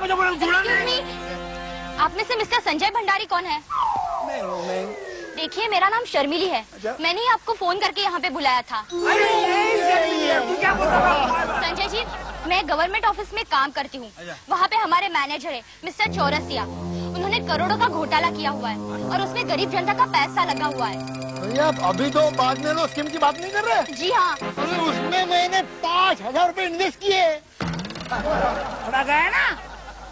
मुझे बोला आप में से मिस्टर संजय भंडारी कौन है? मैं देखिए, मेरा नाम शर्मिली है। मैंने ही आपको फोन करके यहाँ पे बुलाया था। संजय जी, मैं गवर्नमेंट ऑफिस में काम करती हूँ। वहाँ पे हमारे मैनेजर है मिस्टर चौरसिया। उन्होंने करोड़ों का घोटाला किया हुआ है और उसमें गरीब जनता का पैसा लगा हुआ है। भैया अभी तो बाद में लो स्कीम की बात नहीं कर रहे? जी हाँ। उसमें मैंने 5,000 रुपए इन्वेस्ट किए। थोड़ा गया ना,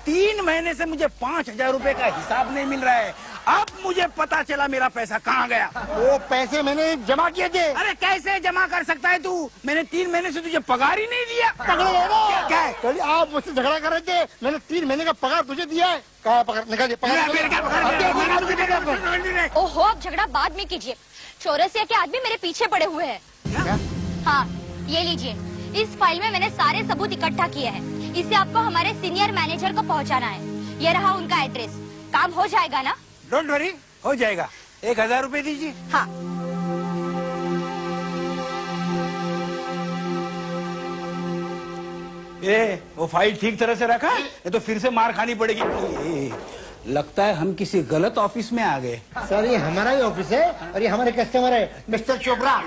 3 महीने से मुझे 5,000 रुपए का हिसाब नहीं मिल रहा है। अब मुझे पता चला मेरा पैसा कहाँ गया। वो पैसे मैंने जमा किए थे। अरे कैसे जमा कर सकता है तू? मैंने 3 महीने से तुझे पगार ही नहीं दिया। क्या है? कल आप मुझसे झगड़ा कर रहे थे, मैंने 3 महीने का पगार तुझे दिया है। कहा पगार निकालिए, पगार। ओहो, आप झगड़ा बाद में कीजिए। चौरसिया के आदमी मेरे पीछे पड़े हुए हैं। हाँ, ये लीजिए, इस फाइल में मैंने सारे सबूत इकट्ठा किए हैं। इसे आपको हमारे सीनियर मैनेजर को पहुंचाना है। ये रहा उनका एड्रेस। काम हो जाएगा ना? डोंट वरी, हो जाएगा। 1,000 रुपए दीजिए। हाँ। वो फाइल ठीक तरह से रखा? ये तो फिर से मार खानी पड़ेगी। लगता है हम किसी गलत ऑफिस में आ गए। सर, ये हमारा ही ऑफिस है और ये हमारे कस्टमर है मिस्टर चोपड़ा।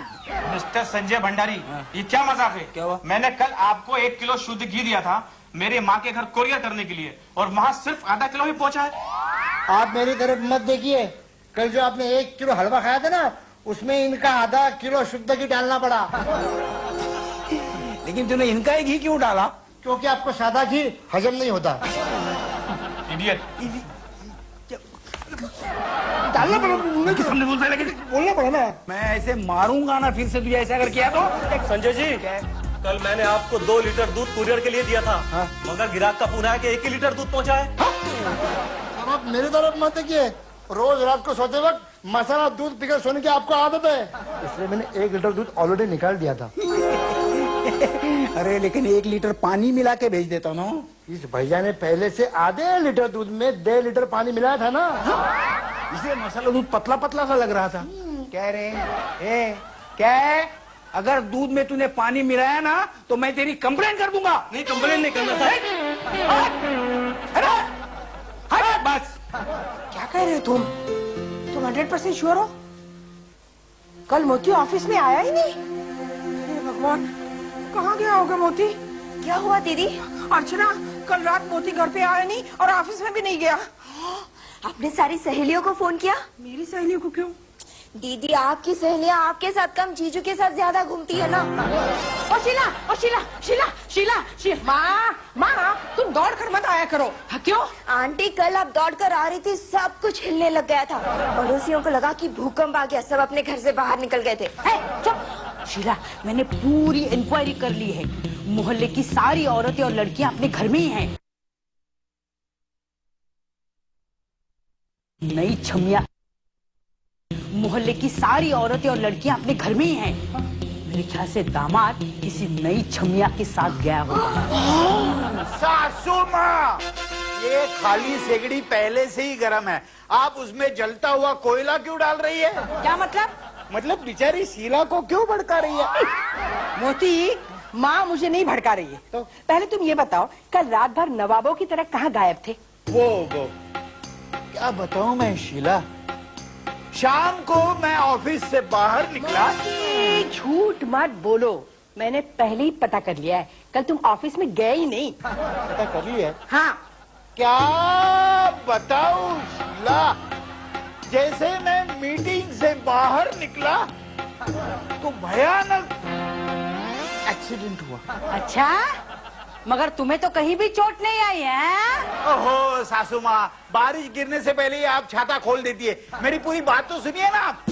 मिस्टर संजय भंडारी, ये क्या मजाक है? क्या हुआ? मैंने कल आपको 1 किलो शुद्ध घी दिया था मेरे माँ के घर कोरियर करने के लिए, और वहाँ सिर्फ आधा किलो ही पहुँचा है। आप मेरी तरफ मत देखिए। कल जो आपने 1 किलो हलवा खाया था ना, उसमें इनका आधा किलो शुद्ध घी डालना पड़ा। लेकिन तूने इनका ही घी क्यों डाला? क्योंकि आपको सादा घी हजम नहीं होता। इडियट। डालना पड़ा, सामने बोलता है, लेकिन बोलना पड़ा ना। मैं ऐसे मारूंगा ना फिर से तुझे ऐसा अगर किया तो। संजय जी, कल मैंने आपको 2 लीटर दूध कुरियर के लिए दिया था। मगर ग्राहक का पूरा है कि 1 ही लीटर दूध पहुंचा है। अब आप मेरी तरफ मत देखिए। रोज रात को सोते वक्त मसाला दूध पीकर सोने की आपको आदत है, इसलिए मैंने 1 लीटर दूध ऑलरेडी निकाल दिया था। अरे लेकिन 1 लीटर पानी मिला के भेज देता ना। इस भैया ने पहले से आधे लीटर दूध में 1.5 लीटर पानी मिलाया था ना, इसलिए मसाला दूध पतला पतला सा लग रहा था। कह रहे क्या है? अगर दूध में तूने पानी मिलाया ना तो मैं तेरी कंप्लेंट कर दूंगा। नहीं, कंप्लेंट नहीं करना सर। अरे बस। क्या कह रहे हो तुम 100% श्योर हो? कल मोती ऑफिस में आया ही नहीं। हे भगवान, कहाँ गया होगा मोती? क्या हुआ दीदी? अर्चना, कल रात मोती घर पे आया नहीं और ऑफिस में भी नहीं गया। आपने सारी सहेलियों को फोन किया? मेरी सहेलियों को क्यों? दीदी, आपकी सहेलियां आपके साथ कम जीजू के साथ ज्यादा घूमती है ना। ओ शीला, ओ शीला, शीला, शीला, शीला। माँ, तुम दौड़ कर मत आया करो। क्यों? आंटी, कल आप दौड़ कर आ रही थी, सब कुछ हिलने लग गया था। पड़ोसियों को लगा कि भूकंप आ गया, सब अपने घर से बाहर निकल गए थे। चुप शीला, मैंने पूरी इंक्वायरी कर ली है। मोहल्ले की सारी औरतें और लड़कियां अपने घर में ही हैं। नई छमिया, मोहल्ले की सारी औरतें और लड़कियां अपने घर में ही हैं। मेरे ख्याल से दामाद किसी नई छमिया के साथ गया होगा। सासू माँ, ये खाली सेगड़ी पहले से ही गर्म है, आप उसमें जलता हुआ कोयला क्यों डाल रही है? क्या मतलब? मतलब बेचारी शीला को क्यों भड़का रही है? मोती, माँ मुझे नहीं भड़का रही है। तो पहले तुम ये बताओ, कल रात भर नवाबों की तरह कहाँ गायब थे? वो क्या बताऊं मैं शीला, शाम को मैं ऑफिस से बाहर निकला। झूठ मत बोलो, मैंने पहले ही पता कर लिया है। कल तुम ऑफिस में गए ही नहीं। पता कर ली है? हाँ। क्या बताऊं शीला, जैसे मैं मीटिंग से बाहर निकला तो भयानक एक्सीडेंट हुआ। अच्छा, मगर तुम्हें तो कहीं भी चोट नहीं आई है? ओहो सासू माँ, बारिश गिरने से पहले ही आप छाता खोल देती है। मेरी पूरी बात तो सुनिए ना आप।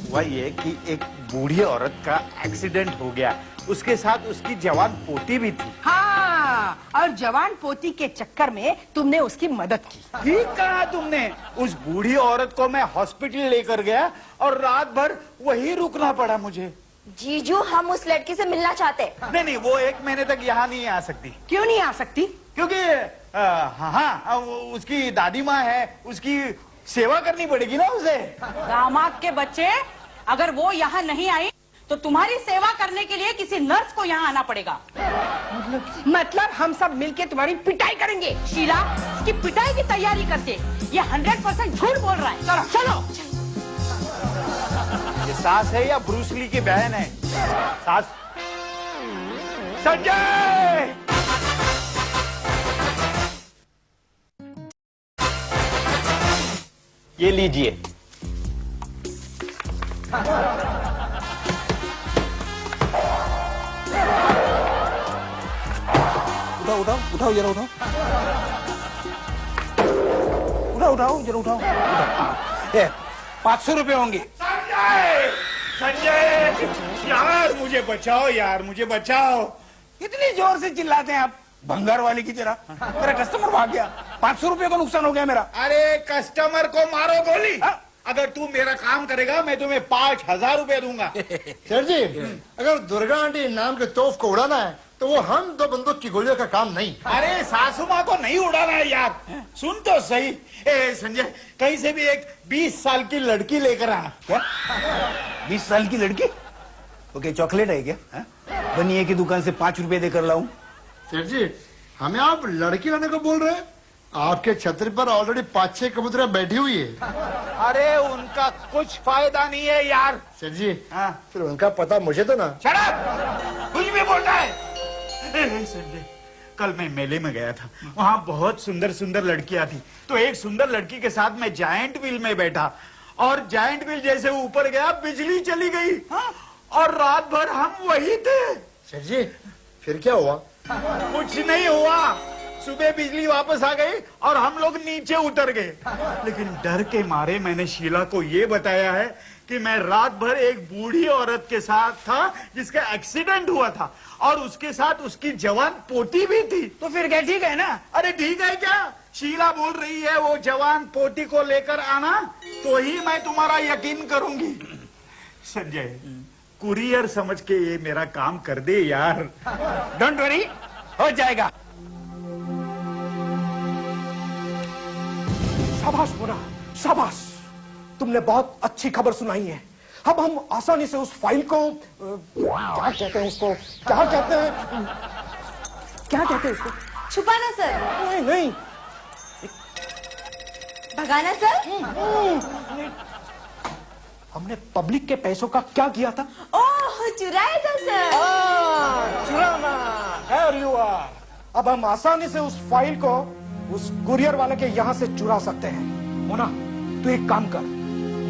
हुआ ये कि एक बूढ़ी औरत का एक्सीडेंट हो गया, उसके साथ उसकी जवान पोती भी थी। हाँ, और जवान पोती के चक्कर में तुमने उसकी मदद की। ठीक कहा तुमने। उस बूढ़ी औरत को मैं हॉस्पिटल लेकर गया और रात भर वहीं रुकना पड़ा मुझे। जीजू, हम उस लड़की से मिलना चाहते। नहीं, वो 1 महीने तक यहाँ नहीं आ सकती। क्यों नहीं आ सकती? क्योंकि हाँ, उसकी दादी माँ है, उसकी सेवा करनी पड़ेगी ना उसे। दामाद के बच्चे, अगर वो यहाँ नहीं आई तो तुम्हारी सेवा करने के लिए किसी नर्स को यहाँ आना पड़ेगा। मतलब हम सब मिलके तुम्हारी पिटाई करेंगे। शीला, इसकी पिटाई की तैयारी करते। ये 100% झूठ बोल रहा है। चलो ये सास है या ब्रूस ली की बहन है? सास। संजय! ये लीजिए। उठाओ उठाओ उठाओ जरा उठाओ उठाओ उठाओ जरा उठाओ 500 रुपए होंगे। संजय! संजय! यार मुझे बचाओ, यार मुझे बचाओ। इतनी जोर से चिल्लाते हैं आप भंगार वाले की तरह। मेरा कस्टमर भाग गया, 500 रुपए का नुकसान हो गया मेरा। अरे कस्टमर को मारो गोली। अगर तू मेरा काम करेगा मैं तुम्हें 5,000 रुपए दूंगा। सर जी, अगर दुर्गा आंटी नाम के तोफ को उड़ाना है तो वो हम 2 बंदूक की गोलियों का काम नहीं। अरे सासू माँ को नहीं उड़ाना है यार, सुन तो सही। संजय, कहीं से भी एक 20 साल की लड़की लेकर आना। क्या 20 साल की लड़की? ओके, चॉकलेट है क्या? बनिए की दुकान से 5 रुपए देकर लाऊं? सर जी, हमें आप लड़की लाने को बोल रहे हैं? आपके छतरी पर ऑलरेडी 5-6 कबूतरें बैठी हुई है। अरे उनका कुछ फायदा नहीं है यार। सर जी, हाँ। फिर उनका पता मुझे तो ना। शराब कुछ भी बोलता है। संजय, कल मैं मेले में गया था, वहाँ बहुत सुंदर सुंदर लड़कियां थी। तो एक सुंदर लड़की के साथ मैं जायंट व्हील में बैठा और जायंट व्हील जैसे ऊपर गया बिजली चली गई। हाँ? और रात भर हम वही थे। सर जी, फिर क्या हुआ? कुछ नहीं हुआ। सुबह बिजली वापस आ गई और हम लोग नीचे उतर गए। लेकिन डर के मारे मैंने शीला को ये बताया है कि मैं रात भर एक बूढ़ी औरत के साथ था जिसका एक्सीडेंट हुआ था और उसके साथ उसकी जवान पोती भी थी। तो फिर क्या ठीक है ना? अरे ठीक है क्या? शीला बोल रही है वो जवान पोती को लेकर आना तो ही मैं तुम्हारा यकीन करूंगी। संजय, कुरियर समझ के ये मेरा काम कर दे यार। डोंट वरी, हो जाएगा। शाबाश मोना, शाबाश, तुमने बहुत अच्छी खबर सुनाई है। अब हम आसानी से उस फाइल को क्या कहते हैं उसको, क्या कहते हैं उसको? छुपाना सर। नहीं नहीं, भगाना सर। हमने पब्लिक के पैसों का क्या किया था? ओह, चुराया था सर। चुराना। Here you are। अब हम आसानी से उस फाइल को उस कुरियर वाले के यहाँ से चुरा सकते हैं। मोना, तू एक काम कर,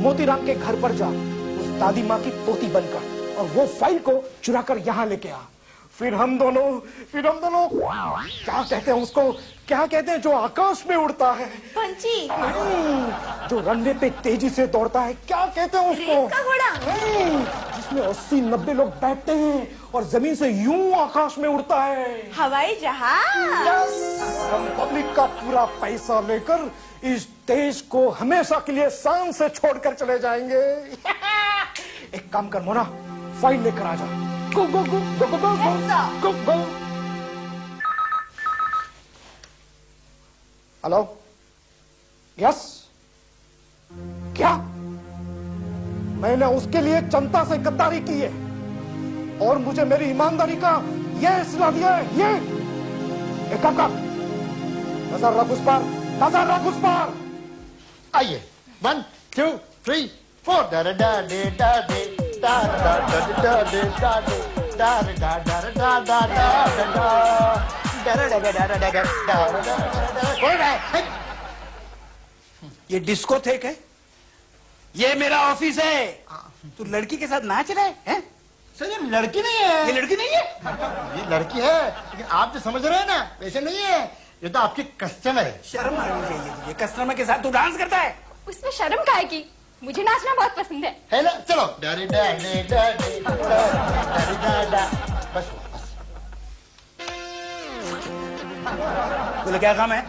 मोतीराम के घर पर जा, उस दादी माँ की पोती बनकर, और वो फाइल को चुरा कर यहाँ लेके आ। फिर हम दोनों क्या कहते हैं उसको, क्या कहते हैं जो आकाश में उड़ता है? पंछी। जो रनवे पे तेजी से दौड़ता है, क्या कहते हैं उसको? रेस का घोड़ा। जिसमें 80-90 लोग बैठते हैं और जमीन से यूं आकाश में उड़ता है। हवाई जहाज। हम पब्लिक का पूरा पैसा लेकर इस देश को हमेशा के लिए शान से छोड़कर चले जाएंगे। एक काम कर मोना, फाइल लेकर आ जा। गो गो गो गो गो गो गो गो। हेलो, यस, क्या? मैंने उसके लिए जनता से गद्दारी की है और मुझे मेरी ईमानदारी का यह सिला दिया है। ये एक काम कर, नजर रख उस पर, नजर रख उस पर। आइए, 1 2 3 4। डा डा डा डे डा डे डा डा डा डा डे डा डे डा डा डा डा डा डा डा। ये डिस्कोथेक है, ये मेरा ऑफिस है। तू लड़की के साथ नाच रहा है? सर ये लड़की नहीं है। ये लड़की नहीं है? ये लड़की है, लेकिन आप जो समझ रहे हैं ना वैसे नहीं है। ये तो आपकी कस्टमर है। शर्म आनी चाहिए तुझे, कस्टमर के साथ तू डांस करता है। उसमें शर्म काहे की? मुझे नाचना बहुत पसंद है ना? चलो, डा डा डे डा डे डा डा। बस बोले क्या काम है?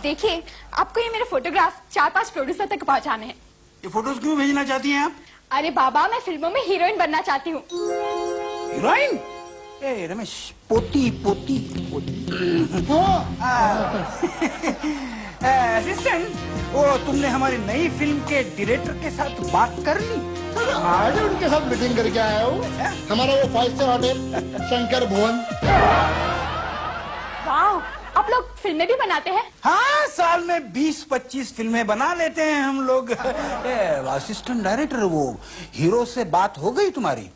देखिए, आपको ये मेरे फोटोग्राफ 4-5 प्रोड्यूसर तक पहुंचाने हैं। ये फोटोज क्यों भेजना चाहती हैं आप? अरे बाबा, मैं फिल्मों में हीरोइन बनना चाहती हूँ। हीरोइन? ए रमेश, पोती पोती पोती। असिस्टेंट, वो तुमने हमारी नई फिल्म के डायरेक्टर के साथ बात कर ली? आज उनके साथ मीटिंग करके आया हूँ। हमारा वो 5 स्टार होटल शंकर भुवन। वाह, आप लोग फिल्में भी बनाते हैं? हाँ, साल में 20-25 फिल्में बना लेते हैं हम लोग। असिस्टेंट डायरेक्टर, वो हीरो से बात हो गई तुम्हारी?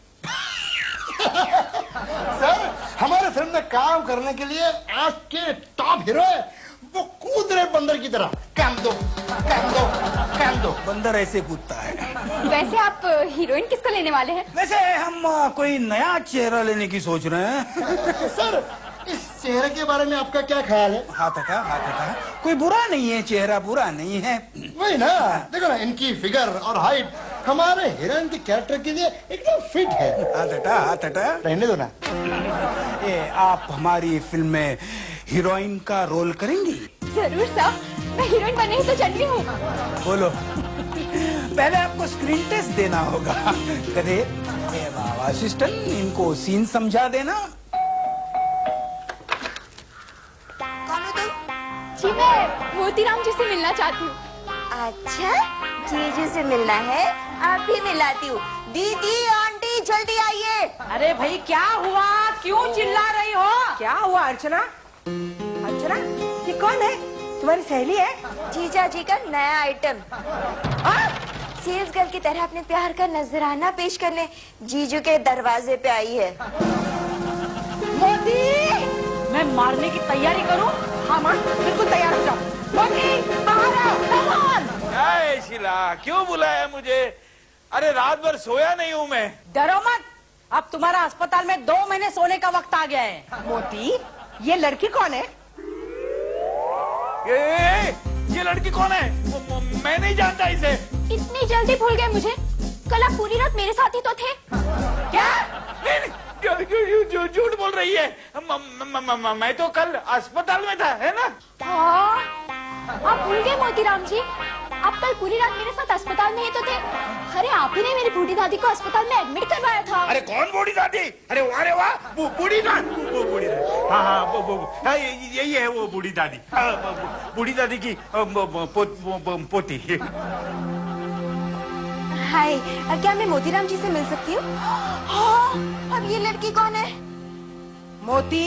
सर, हमारे फिल्म में काम करने के लिए आज के टॉप हीरो है, वो कूद रहे बंदर की तरह। काम दो, काम दो, काम दो। बंदर ऐसे कूदता है। वैसे आप हीरोइन किसको लेने वाले हैं? वैसे हम कोई नया चेहरा लेने की सोच रहे हैं। सर, इस चेहरे के बारे में आपका क्या ख्याल है? हाथ हटा। कोई बुरा नहीं है, चेहरा बुरा नहीं है। वही ना, देखो ना, इनकी फिगर और हाइट हमारे हीरोइन के कैरेक्टर के लिए एकदम फिट है। हाथ हटा। रहने दो ना। आप हमारी फिल्म में हीरोइन का रोल करेंगी? जरूर साहब, मैं हीरोइन बनने ही तो चल रही हूँ। बोलो। पहले आपको स्क्रीन टेस्ट देना होगा। कदे असिस्टेंट, इनको सीन समझा देना। जी, मैं मोतीराम जी से मिलना चाहती हूँ। अच्छा, जीजू से मिलना है? अभी मिलाती हूँ। दीदी, आंटी, जल्दी आइए। अरे भाई, क्या हुआ? क्यों चिल्ला रही हो? क्या हुआ अर्चना? अर्चना, ये कौन है? तुम्हारी सहेली है? जीजा जी का नया आइटम। सेल्स गर्ल की तरह अपने प्यार का नजराना पेश करने जीजू के दरवाजे पे आई है। मोती, मैं मारने की तैयारी करूं? हाँ मां, बिल्कुल तैयार हो जाओ। मोती, बाहर आओ, come on। क्या है शीला, क्यों बुलाया मुझे? अरे रात भर सोया नहीं हूँ मैं। डरो मत, अब तुम्हारा अस्पताल में 2 महीने सोने का वक्त आ गया है। मोती, ये लड़की कौन है? ये लड़की कौन है? मैं नहीं जानता इसे। इतनी जल्दी भूल गए मुझे? कल आप पूरी रात मेरे साथ ही तो थे। क्या? झूठ बोल रही है। मैं तो कल अस्पताल में था, है ना? हाँ, आप भूल गए मोतीराम जी, आप कल पूरी रात मेरे साथ अस्पताल में ही तो थे। अरे आप ही ने मेरी बूढ़ी दादी को अस्पताल में एडमिट करवाया था। अरे कौन बूढ़ी दादी? अरे वाह, बूढ़ी दादी, वो बूढ़ी दादी। हाँ, यही है वो बूढ़ी दादी। बूढ़ी दादी की पोती। हाय, क्या मैं मोतीराम जी से मिल सकती हूँ? हाँ, अब ये लड़की कौन है? मोती,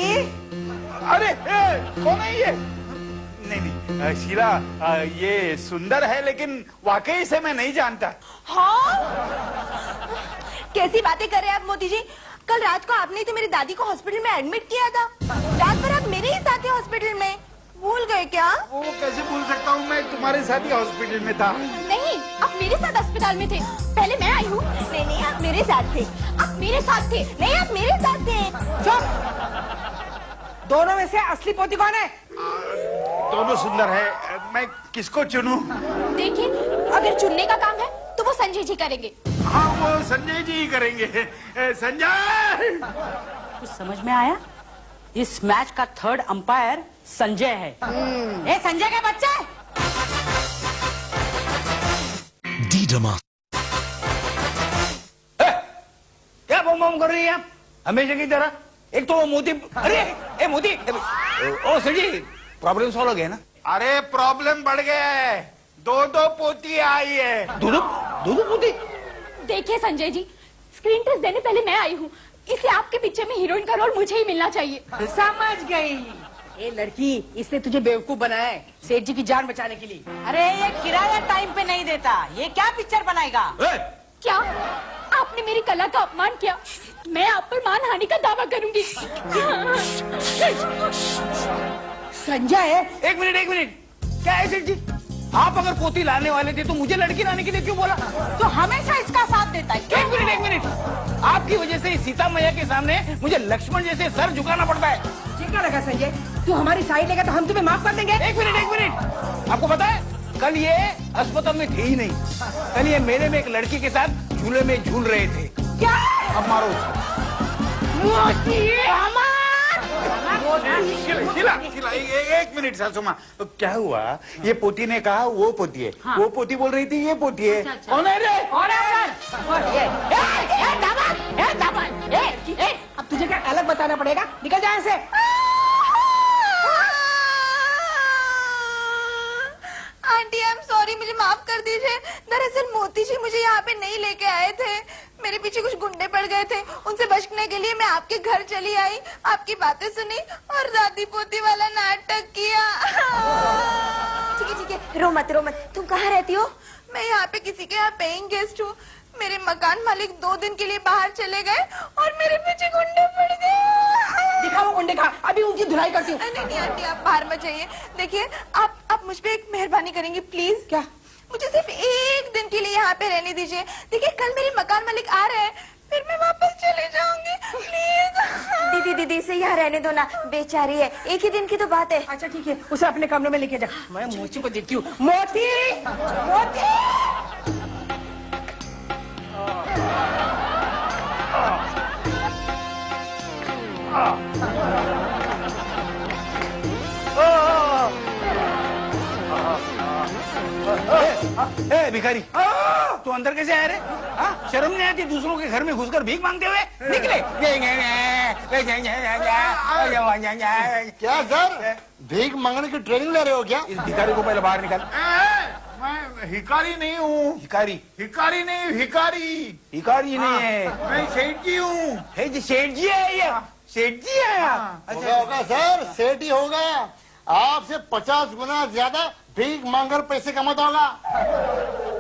अरे कौन है ये? नहीं, शीला, ये सुंदर है, लेकिन वाकई से मैं नहीं जानता। हाँ? कैसी बातें कर रहे हैं आप मोती जी? कल रात को आपने तो मेरी दादी को हॉस्पिटल में एडमिट किया था। रात भर आप मेरे ही साथ थे हॉस्पिटल में। भूल गए क्या? वो कैसे भूल सकता हूँ, मैं तुम्हारे साथ ही हॉस्पिटल में था। नहीं, आप मेरे साथ अस्पताल में थे। पहले मैं आई हूँ। नहीं, आप मेरे साथ थे। आप मेरे साथ थे। नहीं, आप मेरे साथ थे। चुप। दोनों में से असली पोती कौन है? दोनों सुंदर है, मैं किसको चुनूं? देखिए, अगर चुनने का काम है तो वो संजय जी करेंगे। हाँ, वो संजय जी ही करेंगे। संजय! कुछ समझ में आया? इस मैच का थर्ड अंपायर संजय है। ए संजय के बच्चे! डीडमा। क्या बम कर रही है आप हमेशा की तरह? एक तो वो मोती, अरे मोती, ओ संजय, प्रॉब्लम सॉल्व हो गया ना? अरे प्रॉब्लम बढ़ गया है, 2 पोती आई है। दो पोती? देखिए संजय जी, स्क्रीन टेस्ट देने पहले मैं आई हूँ, इसलिए आपके पिक्चर में हीरोइन का रोल मुझे ही मिलना चाहिए। समझ गई। ये लड़की, इसने तुझे बेवकूफ बनाया है सेठ जी की जान बचाने के लिए। अरे ये किराया टाइम पे नहीं देता, ये क्या पिक्चर बनाएगा? क्या आपने मेरी कला का अपमान किया? मैं आप पर मानहानि का दावा करूंगी। संजय, एक मिनट, क्या है सेठ जी? आप अगर पोती लाने वाले थे तो मुझे लड़की लाने के लिए क्यों बोला? तो हमेशा इसका साथ देता है। एक मिनट, आपकी वजह से सीता मैया के सामने मुझे लक्ष्मण जैसे सर झुकाना पड़ता है। ठीक लगा संजय, तू हमारी साइड लेगा तो हम तुम्हें माफ कर देंगे। एक मिनट, आपको पता है कल ये अस्पताल में थे ही नहीं। कल ये मेले में एक लड़की के साथ झूले में झूल रहे थे। क्या? अब मारो। शिला, एक मिनट सासुमा, क्या हुआ? ये पोती ने कहा वो पोती है। हाँ। वो पोती बोल रही थी ये पोती है। अच्छा। कौन है रे? अब तुझे क्या अलग बताना पड़ेगा? निकल जाए से। आंटी, आई एम सॉरी, मुझे माफ कर दीजिए। दरअसल मोती जी मुझे यहाँ पे नहीं लेके आए थे, मेरे पीछे कुछ गुंडे पड़ गए थे, उनसे बचने के लिए मैं आपके घर चली आई, आपकी बातें सुनी और दादी पोती वाला नाटक किया। ठीक है, रो मत रो मत। तुम कहाँ रहती हो? मैं यहाँ पे किसी के यहाँ पेइंग गेस्ट हूँ। मेरे मकान मालिक 2 दिन के लिए बाहर चले गए और मेरे पीछे गुंडे पड़ गए। दिखा वो गुंडे का, अभी उनकी धुलाई करती हूँ। नहीं आंटी, आप बाहर मत जाइए। देखिए, आप मुझ पे एक मेहरबानी करेंगी प्लीज? क्या? मुझे सिर्फ 1 दिन के लिए यहाँ पे रहने दीजिए। देखिए, कल मेरे मकान मालिक आ रहे हैं, फिर मैं वापस चले जाऊंगी, प्लीज। दीदी इसे यहाँ रहने दो ना, बेचारी है, 1 ही दिन की तो बात है। अच्छा ठीक है, उसे अपने कमरे में लेके जा। मैं मोची को देखती हूँ। मोती, मोती। ए भिखारी, तू अंदर कैसे आया रे? हाँ, शर्म नहीं आती दूसरों के घर में घुसकर भीख मांगते हुए? निकले। क्या सर, भीख मांगने की ट्रेनिंग ले रहे हो क्या? इस भिखारी को पहले बाहर निकाल। मैं हिकारी नहीं हूँ। हिकारी? हिकारी नहीं, हिकारी। हिकारी नहीं है, मैं सेठ जी हूँ। सेठ जी है ये, सेठ जी है। अच्छा होगा सर, सेठ ही होगा। आपसे 50 गुना ज्यादा भीख मांगकर पैसे कमाता होगा।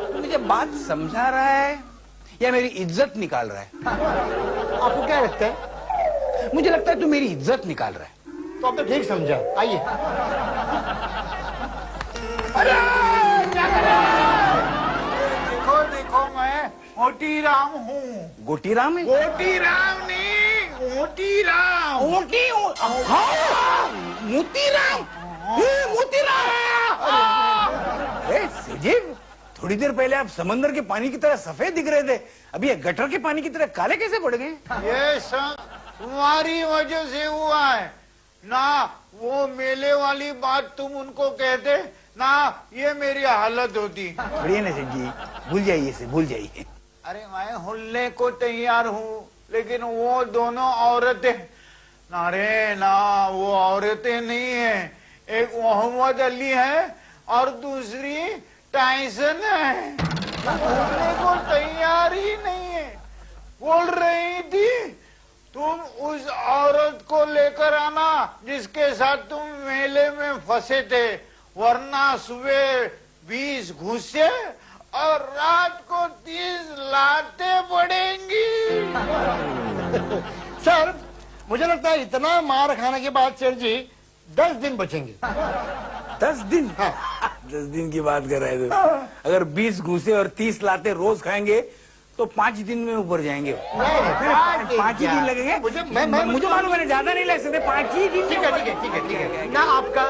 तू मुझे बात समझा रहा है या मेरी इज्जत निकाल रहा है? आपको क्या लगता है? मुझे लगता है तू मेरी इज्जत निकाल रहा है। तो आपने ठीक समझा। आइए। अरे क्या कर रहे हैं? देखो देखो, मैं मोतीराम हूँ। गोटीराम है? गोटीराम नहीं, मोतीराम। मोतीराम, मोतीराम। सजीव, थोड़ी देर पहले आप समंदर के पानी की तरह सफेद दिख रहे थे, अभी ये गटर के पानी की तरह काले कैसे पड़ गए? ये सब तुम्हारी वजह से हुआ है ना। वो मेले वाली बात तुम उनको कहते ना, ये मेरी हालत होती। बढ़िया ना सेठ जी, भूल जाइए इसे, भूल जाइए। अरे मैं हुलने को तैयार हूँ, लेकिन वो दोनों औरतें ना रे ना, वो औरतें नहीं है। एक मोहम्मद अली है और दूसरी टाइसन है। हुलने को तैयार ही नहीं है। बोल रही थी तुम उस औरत को लेकर आना जिसके साथ तुम मेले में फंसे थे, वरना सुबह 20 घुसे और रात को 30 लाते पड़ेंगी। सर, मुझे लगता है इतना मार खाने के बाद सेठ जी 10 दिन बचेंगे। 10 दिन? हाँ। 10 दिन की बात कर रहे थे। अगर 20 घूसे और 30 लाते रोज खाएंगे तो 5 दिन में ऊपर जाएंगे। 5 ही दिन लगेंगे। मुझे मालूम है, ज्यादा नहीं लग सकते, 5 ही दिन। ठीक है। ना आपका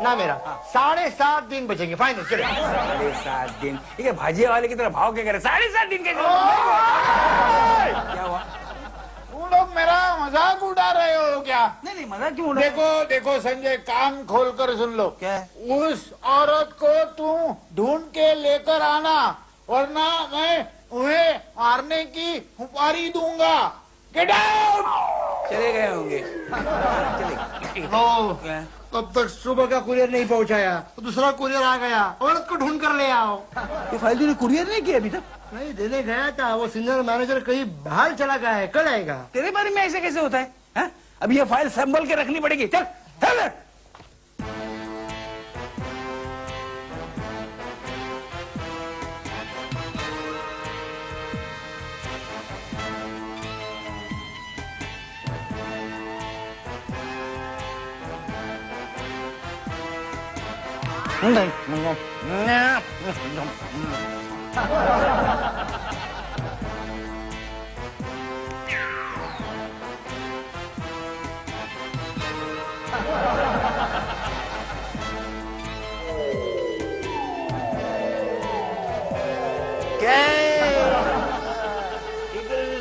ना मेरा 7.5 दिन बचेंगे। फाइनल चले। 7.5 दिन? ठीक है, भाजी वाले की तरह भाव क्या करे? 7.5 दिन कैसे? क्या हुआ? तुम लोग मेरा मजाक उड़ा रहे हो क्या? नहीं, मजाक क्यों उड़ा? देखो संजय, कान खोलकर सुन लो। क्या? उस औरत को तू ढूंढ के लेकर आना, वरना मैं उन्हें मारने की हुपारी दूंगा। Get out. चले गए होंगे। चले। तब तक सुबह का कुरियर नहीं पहुंचाया तो दूसरा कुरियर आ गया, औरत को ढूंढ कर ले आओ। ये फाइल तूने कुरियर नहीं किया अभी तक? नहीं, देने गया था, वो सीनियर मैनेजर कहीं बाहर चला गया है, कल आएगा। तेरे बारे में ऐसे कैसे होता है? हा? अब ये फाइल संभल के रखनी पड़ेगी। चल चल।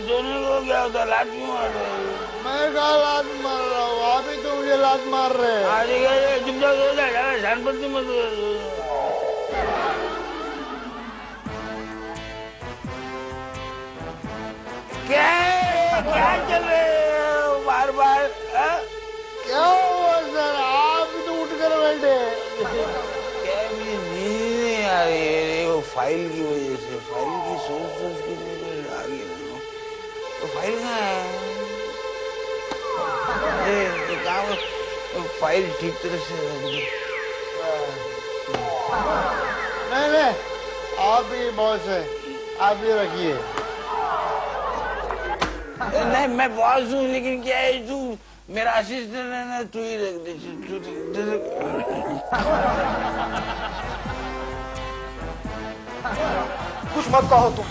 सोने को क्या होता? लात क्यों मार रहे हो? मैं कहा लात मार रहा हूँ, आप ही तो मुझे लात मार रहे हैं। चुपचाप शांति मत। क्या चल रहे हो बार बार? क्या हुआ सर, आप तो उठ कर बैठे? क्या मुझे नींद नहीं आ रही है वो फाइल की वजह से। फाइल की सोच के आ गई। फाइल कहाँ है? फाइल ठीक तरह से नहीं, आप भी बॉस है, आप भी रखिए। नहीं, मैं बॉस हूँ, लेकिन क्या है, तू मेरा असिस्टेंट है ना, तू ही रख दे। कुछ मत कहो तुम,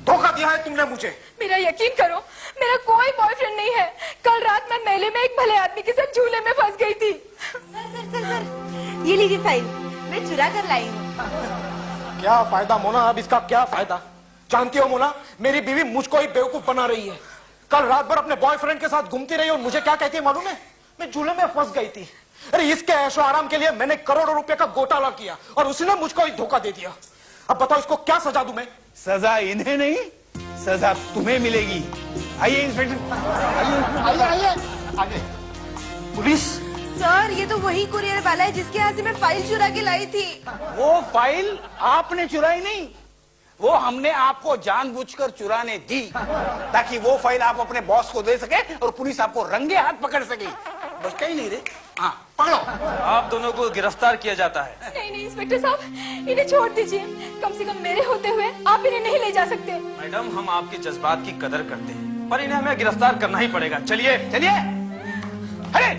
धोखा दिया है तुमने मुझे। मेरा यकीन करो, मेरा कोई बॉयफ्रेंड नहीं है। कल रात मैं मेले में एक भले आदमी के साथ झूले में फंस गई थी। सर, ये लीजिए फाइल, मैं चुरा कर लाई हूँ। क्या फायदा मोना, अब इसका क्या फायदा? जानती हो मोना, मेरी बीवी मुझको ही बेवकूफ बना रही है। कल रात भर अपने बॉयफ्रेंड के साथ घूमती रही और मुझे क्या कहती है मालूम है? मैं झूले में फंस गई थी। अरे इसके ऐशो आराम के लिए मैंने करोड़ों रुपए का घोटाला किया और उसने मुझको ही धोखा दे दिया। अब बताओ इसको क्या सजा दूं मैं? सजा इन्हें नहीं, सजा तुम्हें मिलेगी। आइए इंस्पेक्टर, आइए आगे। पुलिस सर, ये तो वही कुरियर वाला है जिसके यहाँ से मैं फाइल चुरा के लाई थी। वो फाइल आपने चुराई नहीं, वो हमने आपको जानबूझकर चुराने दी ताकि वो फाइल आप अपने बॉस को दे सके और पुलिस आपको रंगे हाथ पकड़ सके। बस कहीं नहीं रे। हाँ, पकड़ो। आप दोनों को गिरफ्तार किया जाता है। नहीं इंस्पेक्टर साहब, इन्हें छोड़ दीजिए। कम से कम मेरे होते हुए आप इन्हें नहीं ले जा सकते। मैडम, हम आपके जज्बात की कदर करते हैं, पर इन्हें हमें गिरफ्तार करना ही पड़ेगा। चलिए चलिए। अरे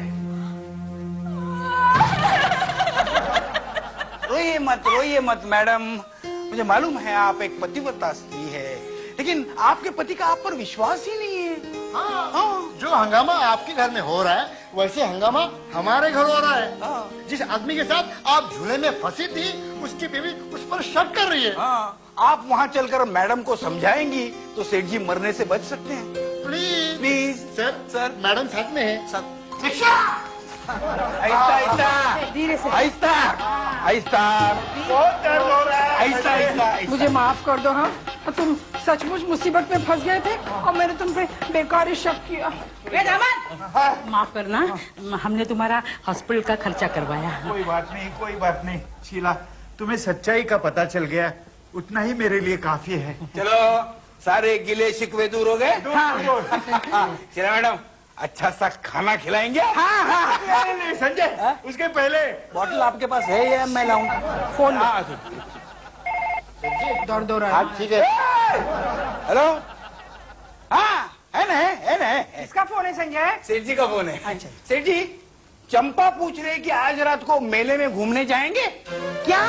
रोइए मत मैडम, मुझे मालूम है आप एक पतिव्रता स्त्री है, लेकिन आपके पति का आप पर विश्वास ही नहीं है। हाँ, जो हंगामा आपके घर में हो रहा है वैसे हंगामा हमारे घर हो रहा है। जिस आदमी के साथ आप झूले में फंसी थी उसकी बीवी उस पर शक कर रही है। आप वहाँ चलकर मैडम को समझाएंगी तो सेठ जी मरने से बच सकते हैं। प्लीज सर, मैडम साथ में है। आहिस्ता, बहुत दर्द हो रहा है। आहिस्ता। मुझे माफ कर दो। हाँ, तुम सचमुच मुसीबत में फंस गए थे और मैंने तुम पे बेकार ही शक किया। माफ करना, हमने तुम्हारा हॉस्पिटल का खर्चा करवाया। कोई बात नहीं शीला, तुम्हें सच्चाई का पता चल गया, उतना ही मेरे लिए काफी है। चलो, सारे गिले शिकवे दूर हो गए। चलो मैडम, अच्छा सा खाना खिलाएंगे। नहीं संजय, उसके पहले बॉटल आपके पास है या मैं लाऊं? फोन दर्द हो रहा है। ठीक है। हेलो, हाँ है ना। इसका फोन है संजय? सेठ जी का फोन है। अच्छा। सेठ जी, चंपा पूछ रहे कि आज रात को मेले में घूमने जाएंगे क्या?